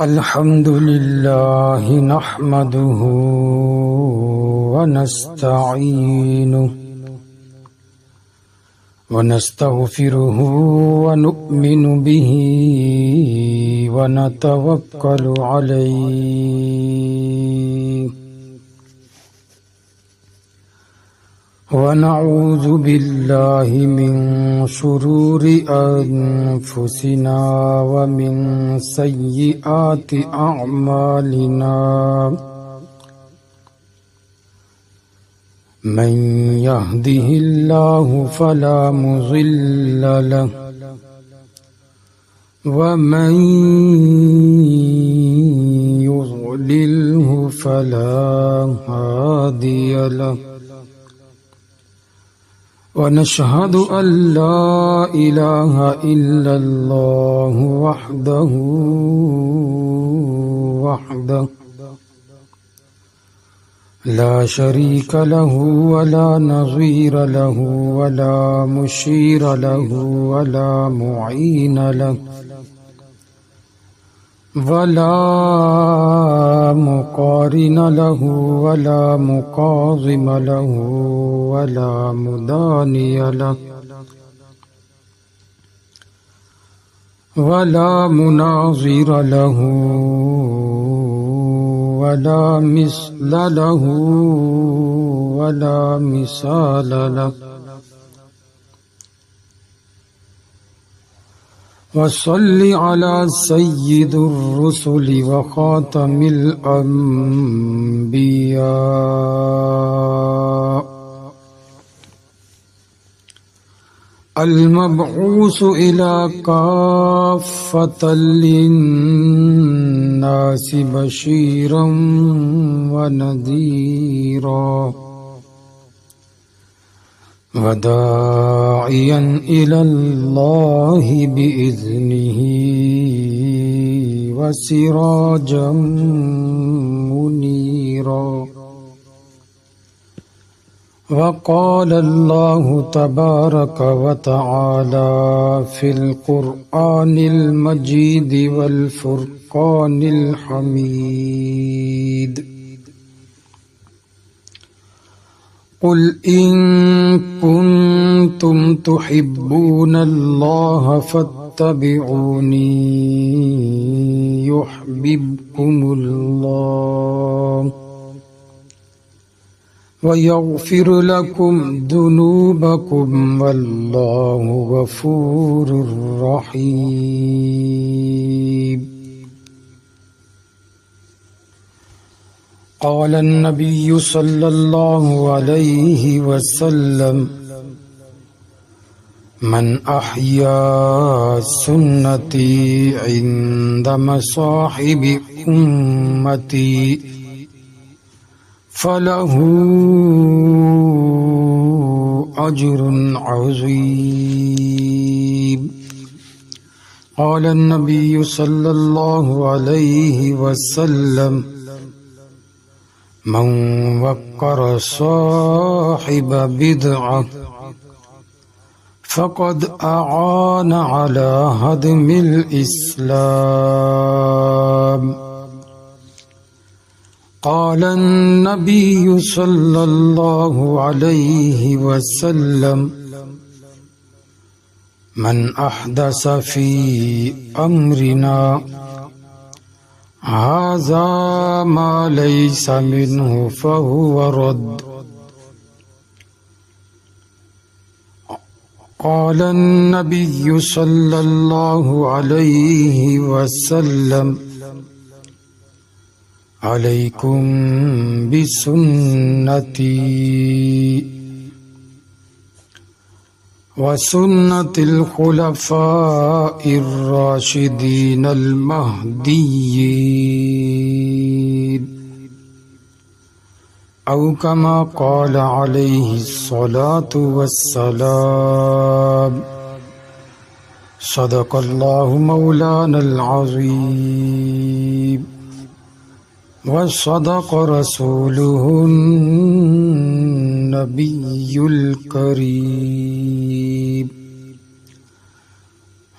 الحمد لله نحمده ونستعينه ونستغفره ونؤمن به ونتوكل عليه ونعوذ بالله من شرور أنفسنا ومن سيئات أعمالنا من يهده الله فلا مضل له ومن يضلله فلا هادي له ونشهد أن لا إله إلا الله وحده لا شريك له ولا نظير له ولا مشير له ولا معين له ولا مقارن له ولا مقاوم له ولا مداني له ولا مناظر له ولا مثل له ولا مثال له وصل على سيد الرسل وخاتم الأنبياء المبعوث إلى كافة للناس بشيرا ونذيرا وداعيا إلى الله بإذنه وسراجا منيرا وقال الله تبارك وتعالى في القرآن المجيد والفرقان الحميد قل إن كنتم تحبون الله فاتبعوني يحببكم الله ويغفر لكم ذنوبكم والله غفور رحيم قال النبي صلى الله عليه وسلم من أحيا سنتي عند مصاحب أمتي فله أجر عظيم قال النبي صلى الله عليه وسلم من وقر صاحب بدعة فقد أعان على هدم الإسلام قال النبي صلى الله عليه وسلم من أحدث في أمرنا هذا ما ليس منه فهو رد قال النبي صلى الله عليه وسلم عليكم بسنتي وسنة الخلفاء الراشدين المهديين أو كما قال عليه الصلاة والسلام صدق الله مولانا العظيم وصدق رسوله النبي الكريم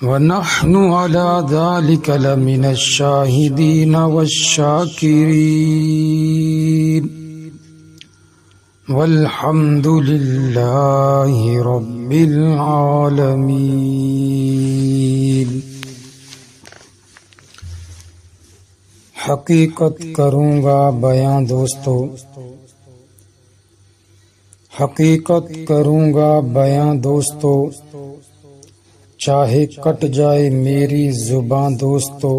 ونحن على ذلك لمن الشاهدين والشاكرين والحمد لله رب العالمين۔ حقیقت کروں گا بیاں دوستو، حقیقت کروں گا بیاں دوستو، چاہے کٹ جائے میری زباں دوستو،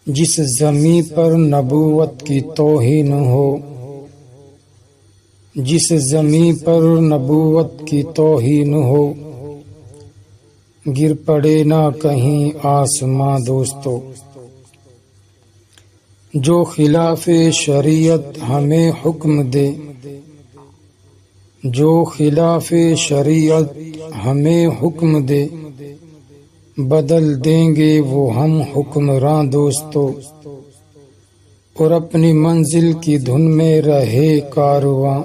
جس زمیں پر نبوت کی توہین ہو، جس زمیں پر نبوت کی توہین ہو، گر پڑے نہ کہیں آسماں دوستو، جو خلاف شریعت ہمیں حکم دے، جو خلاف شریعت ہمیں حکم دے، بدل دیں گے وہ ہم حکمراں دوستو، اور اپنی منزل کی دھن میں رہے کارواں،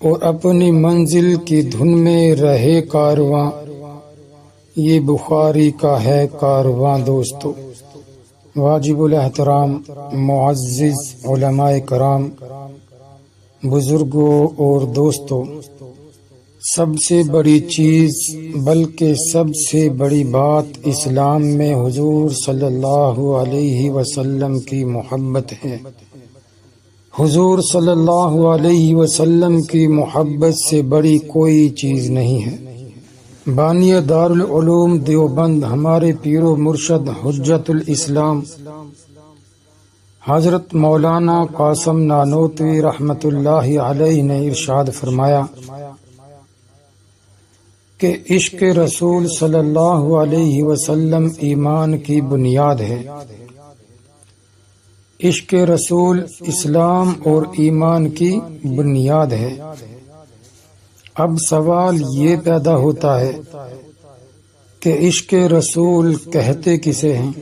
اور اپنی منزل کی دھن میں رہے کارواں، یہ بخاری کا ہے کارواں دوستو۔ واجب الاحترام معزز علماء کرام، بزرگوں اور دوستوں، سب سے بڑی چیز بلکہ سب سے بڑی بات اسلام میں حضور صلی اللہ علیہ وسلم کی محبت ہے۔ حضور صلی اللہ علیہ وسلم کی محبت سے بڑی کوئی چیز نہیں ہے۔ بانی دارالعلوم دیوبند ہمارے پیر و مرشد حجت الاسلام حضرت مولانا قاسم نانوتوی رحمت اللہ علیہ نے ارشاد فرمایا کہ عشق رسول صلی اللہ علیہ وسلم ایمان کی بنیاد ہے۔ عشق رسول اسلام اور ایمان کی بنیاد ہے۔ اب سوال یہ پیدا ہوتا ہے کہ عشق رسول کہتے کسے ہیں؟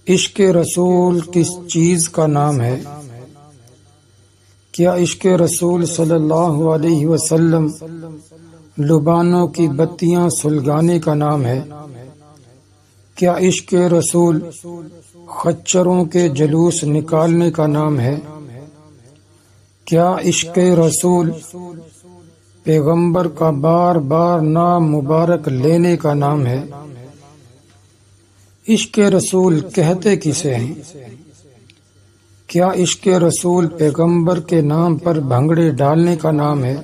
عشق رسول کس چیز کا نام ہے؟ کیا عشق رسول صلی اللہ علیہ وسلم لبانوں کی بتیاں سلگانے کا نام ہے؟ کیا عشق رسول خچروں کے جلوس نکالنے کا نام ہے؟ کیا عشق رسول پیغمبر کا بار بار نام مبارک لینے کا نام ہے؟ عشق رسول کہتے کسے ہیں؟ کیا عشق رسول پیغمبر کے نام پر بھنگڑے ڈالنے کا نام ہے؟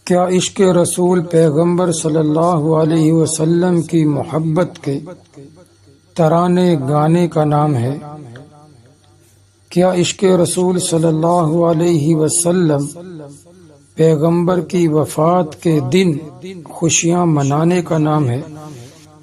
کیا عشق رسول پیغمبر صلی اللہ علیہ وسلم کی محبت کے ترانے گانے کا نام ہے؟ کیا عشق رسول صلی اللہ علیہ وسلم پیغمبر کی وفات کے دن خوشیاں منانے کا نام ہے؟